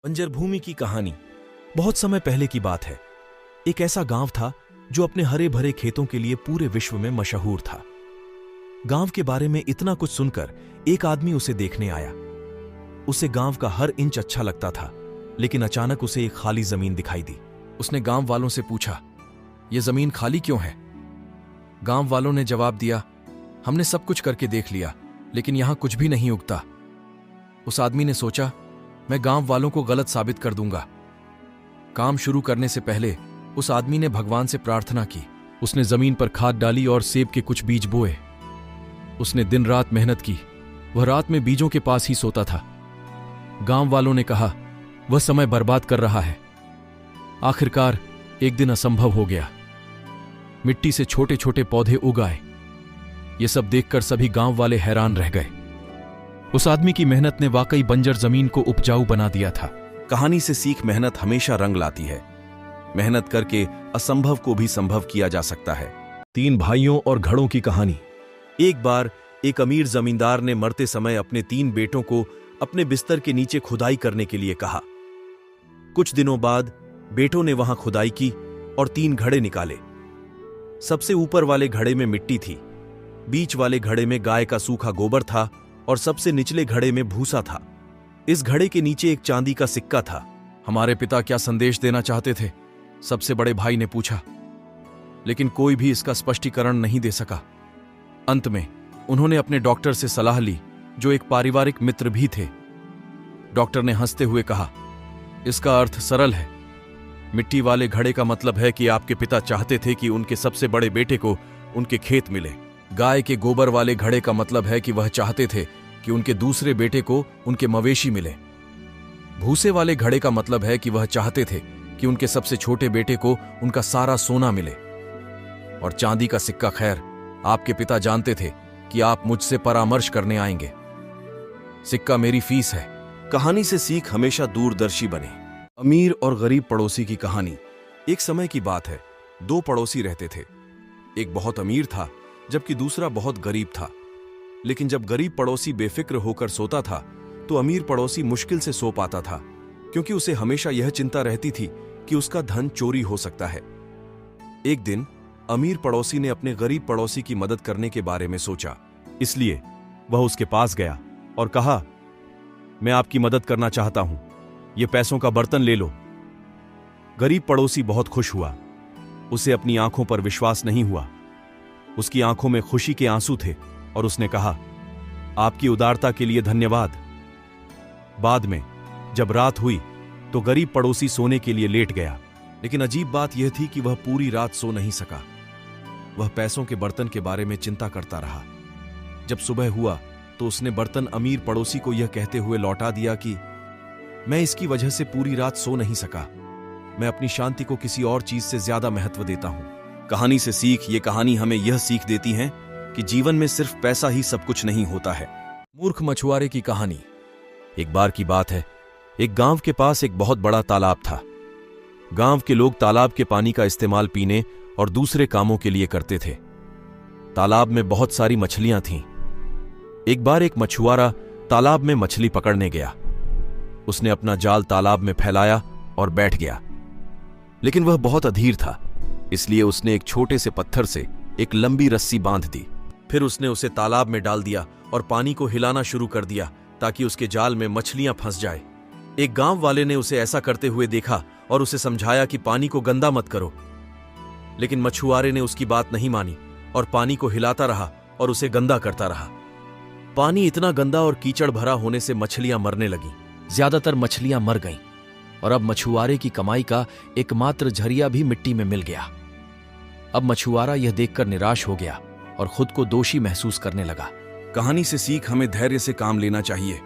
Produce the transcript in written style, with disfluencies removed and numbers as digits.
बंजर भूमि की कहानी। बहुत समय पहले की बात है। एक ऐसा गांव था जो अपने हरे भरे खेतों के लिए पूरे विश्व में मशहूर था। गांव के बारे में इतना कुछ सुनकर एक आदमी उसे देखने आया। उसे गांव का हर इंच अच्छा लगता था, लेकिन अचानक उसे एक खाली जमीन दिखाई दी। उसने गांव वालों से पूछा, यह जमीन खाली क्यों है? गांव वालों ने जवाब दिया, हमने सब कुछ करके देख लिया, लेकिन यहां कुछ भी नहीं उगता। उस आदमी ने सोचा, मैं गांव वालों को गलत साबित कर दूंगा। काम शुरू करने से पहले उस आदमी ने भगवान से प्रार्थना की। उसने जमीन पर खाद डाली और सेब के कुछ बीज बोए। उसने दिन रात मेहनत की। वह रात में बीजों के पास ही सोता था। गांव वालों ने कहा, वह समय बर्बाद कर रहा है। आखिरकार एक दिन असंभव हो गया। मिट्टी से छोटे छोटे पौधे उग आए। ये सब देखकर सभी गांव वाले हैरान रह गए। उस आदमी की मेहनत ने वाकई बंजर जमीन को उपजाऊ बना दिया था। कहानी से सीख, मेहनत हमेशा रंग लाती है। मेहनत करके असंभव को भी संभव किया जा सकता है। 3 भाइयों और घड़ों की कहानी। एक बार एक अमीर जमींदार ने मरते समय अपने 3 बेटों को अपने बिस्तर के नीचे खुदाई करने के लिए कहा। कुछ दिनों बाद बेटों ने वहां खुदाई की और 3 घड़े निकाले। सबसे ऊपर वाले घड़े में मिट्टी थी, बीच वाले घड़े में गाय का सूखा गोबर था और सबसे निचले घड़े में भूसा था। इस घड़े के नीचे एक चांदी का सिक्का था। हमारे पिता क्या संदेश देना चाहते थे? सबसे बड़े भाई ने पूछा, लेकिन कोई भी इसका स्पष्टीकरण नहीं दे सका। अंत में उन्होंने अपने डॉक्टर से सलाह ली, जो एक पारिवारिक मित्र भी थे। डॉक्टर ने हंसते हुए कहा, इसका अर्थ सरल है। मिट्टी वाले घड़े का मतलब है कि आपके पिता चाहते थे कि उनके सबसे बड़े बेटे को उनके खेत मिले। गाय के गोबर वाले घड़े का मतलब है कि वह चाहते थे कि उनके दूसरे बेटे को उनके मवेशी मिले। भूसे वाले घड़े का मतलब है कि वह चाहते थे कि उनके सबसे छोटे बेटे को उनका सारा सोना मिले। और चांदी का सिक्का, खैर, आपके पिता जानते थे कि आप मुझसे परामर्श करने आएंगे। सिक्का मेरी फीस है। कहानी से सीख, हमेशा दूरदर्शी बने। अमीर और गरीब पड़ोसी की कहानी। एक समय की बात है। 2 पड़ोसी रहते थे। एक बहुत अमीर था, जबकि दूसरा बहुत गरीब था। लेकिन जब गरीब पड़ोसी बेफिक्र होकर सोता था, तो अमीर पड़ोसी मुश्किल से सो पाता था, क्योंकि उसे हमेशा यह चिंता रहती थी कि उसका धन चोरी हो सकता है। एक दिन अमीर पड़ोसी ने अपने गरीब पड़ोसी की मदद करने के बारे में सोचा, इसलिए वह उसके पास गया और कहा, मैं आपकी मदद करना चाहता हूं, ये पैसों का बर्तन ले लो। गरीब पड़ोसी बहुत खुश हुआ। उसे अपनी आंखों पर विश्वास नहीं हुआ। उसकी आंखों में खुशी के आंसू थे और उसने कहा, आपकी उदारता के लिए धन्यवाद। बाद में जब रात हुई तो गरीब पड़ोसी सोने के लिए लेट गया, लेकिन अजीब बात यह थी कि वह पूरी रात सो नहीं सका। वह पैसों के बर्तन के बारे में चिंता करता रहा। जब सुबह हुआ तो उसने बर्तन अमीर पड़ोसी को यह कहते हुए लौटा दिया कि मैं इसकी वजह से पूरी रात सो नहीं सका। मैं अपनी शांति को किसी और चीज से ज्यादा महत्व देता हूं। कहानी से सीख, ये कहानी हमें यह सीख देती है कि जीवन में सिर्फ पैसा ही सब कुछ नहीं होता है। मूर्ख मछुआरे की कहानी। एक बार की बात है, एक गांव के पास एक बहुत बड़ा तालाब था। गांव के लोग तालाब के पानी का इस्तेमाल पीने और दूसरे कामों के लिए करते थे। तालाब में बहुत सारी मछलियां थीं। एक बार एक मछुआरा तालाब में मछली पकड़ने गया। उसने अपना जाल तालाब में फैलाया और बैठ गया, लेकिन वह बहुत अधीर था, इसलिए उसने एक छोटे से पत्थर से एक लंबी रस्सी बांध दी। फिर उसने उसे तालाब में डाल दिया और पानी को हिलाना शुरू कर दिया ताकि उसके जाल में मछलियां फंस जाए। एक गांव वाले ने उसे ऐसा करते हुए देखा और उसे समझाया कि पानी को गंदा मत करो, लेकिन मछुआरे ने उसकी बात नहीं मानी और पानी को हिलाता रहा और उसे गंदा करता रहा। पानी इतना गंदा और कीचड़ भरा होने से मछलियां मरने लगीं। ज्यादातर मछलियां मर गईं और अब मछुआरे की कमाई का एकमात्र जरिया भी मिट्टी में मिल गया। अब मछुआरा यह देखकर निराश हो गया और खुद को दोषी महसूस करने लगा। कहानी से सीख, हमें धैर्य से काम लेना चाहिए।